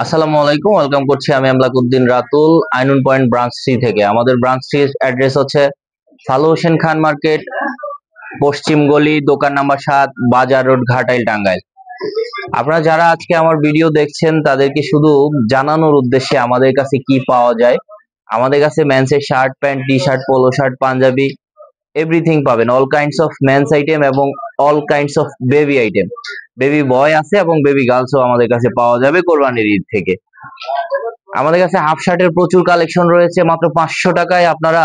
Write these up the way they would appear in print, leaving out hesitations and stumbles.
আসসালামু আলাইকুম, ওয়েলকাম করছি আমি আমলাকুদ্দিন রাতুল, আইনুন পয়েন্ট ব্রাঞ্চ 3 থেকে। আমাদের ব্রাঞ্চটির অ্যাড্রেস হচ্ছে সালু হোসেন খান মার্কেট, পশ্চিম গলি, দোকান নাম্বার 7, বাজার রোড, ঘাটাইল, টাঙ্গাইল। আপনারা যারা আজকে আমার ভিডিও দেখছেন তাদেরকে শুধু জানানোর উদ্দেশ্যে আমাদের কাছে কি পাওয়া যায়। আমাদের কাছে মেন্সের shirt, pant, T shirt, polo shirt, punjabi everything পাবেন। All kinds of men's item এবং all kinds of baby item. Baby boy আছে এবং বেবি গার্লসও আমাদের কাছে পাওয়া যাবে কোরবানির ঈদ থেকে। আমাদের কাছে হাফ শার্টের প্রচুর কালেকশন রয়েছে, মাত্র 500 টাকায় আপনারা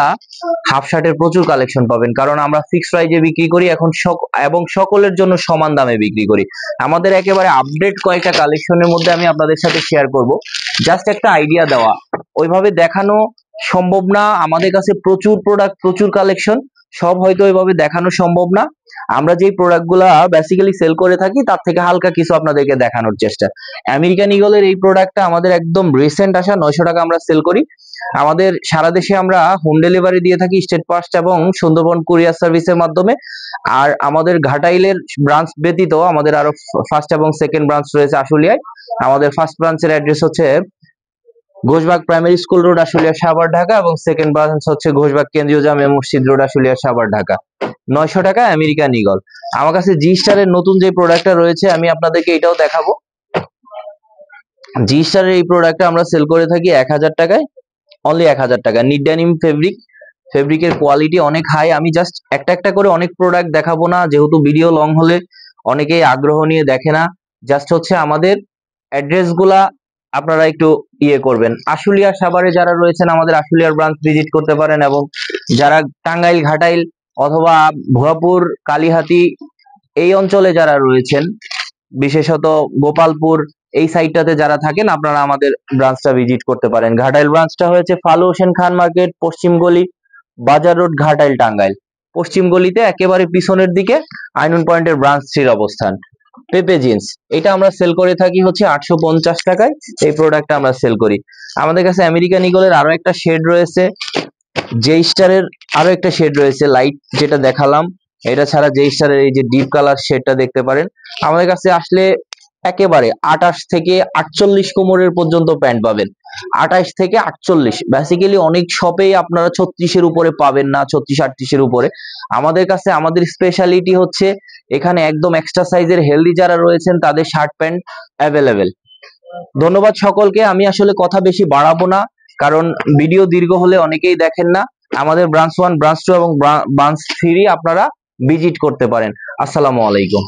হাফ শার্টের প্রচুর কালেকশন পাবেন, কারণ আমরা ফিক্সড প্রাইজে বিক্রি করি এখন এবং সকলের জন্য সমান দামে বিক্রি করি। আমাদের একেবারে আপডেট কয়েকটা কালেকশনের মধ্যে আমি আপনাদের সাথে শেয়ার করব, জাস্ট একটা আইডিয়া দেওয়া। ওইভাবে দেখানো সম্ভব না, আমাদের কাছে প্রচুর প্রোডাক্ট, প্রচুর কালেকশন, সব হয়তো ওইভাবে দেখানো সম্ভব না। আমরা যেই প্রোডাক্টগুলা বেসিক্যালি সেল করে থাকি তার থেকে হালকা কিছু আপনাদেরকে দেখানোর চেষ্টা। আমেরিকান ঈগলের এই প্রোডাক্টটা আমাদের একদম রিসেন্ট আসা, 900 টাকা আমরা সেল করি। আমাদের সারা দেশে আমরা হোম ডেলিভারি দিয়ে থাকি স্টেট ফার্স্ট এবং সুন্দরবন কুরিয়ার সার্ভিসের মাধ্যমে। আর আমাদের ঘাটাইলের ব্রাঞ্চ ব্যতীত আমাদের আরো ফার্স্ট এবং সেকেন্ড ব্রাঞ্চ রয়েছে আশুলিয়ায়। আমাদের ফার্স্ট ব্রাঞ্চের অ্যাড্রেস হচ্ছে Ghoshbag primary school road, Ashulia, Savar, Dhaka, এবং সেকেন্ড ব্রাঞ্চ হচ্ছে ঘোষবাগ কেন্দ্রীয় জামে মসজিদ রোড, আশুলিয়া, সাভার, ঢাকা। 900 টাকা আমেরিকান ঈগল। আমার কাছে জি স্টারের নতুন যে প্রোডাক্টটা রয়েছে আমি আপনাদেরকে এটাও দেখাবো। জি স্টারের এই প্রোডাক্টটা আমরা সেল করে থাকি 1000 টাকায়, অনলি 1000 টাকা। নিট ডেনিম ফেব্রিকের কোয়ালিটি অনেক হাই। আমি জাস্ট একটা একটা করে অনেক প্রোডাক্ট দেখাবো না, যেহেতু ভিডিও লং হলে অনেকেই আগ্রহ নিয়ে দেখে না। জাস্ট হচ্ছে আমাদের অ্যাড্রেস গুলা আপনারা একটু করবেন। আশুলিয়া, সাভারে যারা রয়েছেন আমাদের আশুলিয়ার ব্রাঞ্চ ভিজিট করতে পারেন, এবং যারা টাঙ্গাইল, ঘাটাইল অথবা ভুয়াপুর, কালীহাতি এই অঞ্চলে যারা রয়েছেন, বিশেষত গোপালপুর এই সাইডটাতে যারা থাকেন, আপনারা আমাদের ব্রাঞ্চটা ভিজিট করতে পারেন। ঘাটাইল ব্রাঞ্চটা হয়েছে সালু হোসেন খান মার্কেট, পশ্চিম গলি, বাজার রোড, ঘাটাইল, টাঙ্গাইল। পশ্চিম গলিতে একেবারে পিছনের দিকে আইনুন পয়েন্টের ব্রাঞ্চ 3 অবস্থান। পেপে জিন্স এটা আমরা সেল করে থাকি হচ্ছে 850 টাকায়। এই প্রোডাক্টটা আমরা সেল করি। আমাদের কাছে আমেরিকান ঈগলের আরো একটা শেড রয়েছে, জে স্টারের আরো একটা শেড রয়েছে লাইট, যেটা দেখালাম। এটা ছাড়া জে স্টারের এই যে ডিপ কালার শেডটা দেখতে পারেন। আমাদের কাছে আসলে একেবারে 28 থেকে 48 কোমরের পর্যন্ত প্যান্ট পাবেন। 28 থেকে 48, বেসিক্যালি অনেক শপেই আপনারা 36 এর উপরে পাবেন না, 36-38 এর উপরে। আমাদের কাছে আমাদের স্পেশালিটি হচ্ছে এখানে একদম এক্সট্রা সাইজের হেলদি যারা রয়েছেন তাদের শার্ট প্যান্ট অ্যাভেলেবেল। ধন্যবাদ সকলকে। আমি আসলে কথা বেশি বাড়াবো না, কারণ ভিডিও দীর্ঘ হলে অনেকেই দেখেন না। আমাদের ব্রাঞ্চ 1, ব্রাঞ্চ 2 এবং ব্রাঞ্চ 3 আপনারা ভিজিট করতে পারেন। আসসালামু আলাইকুম।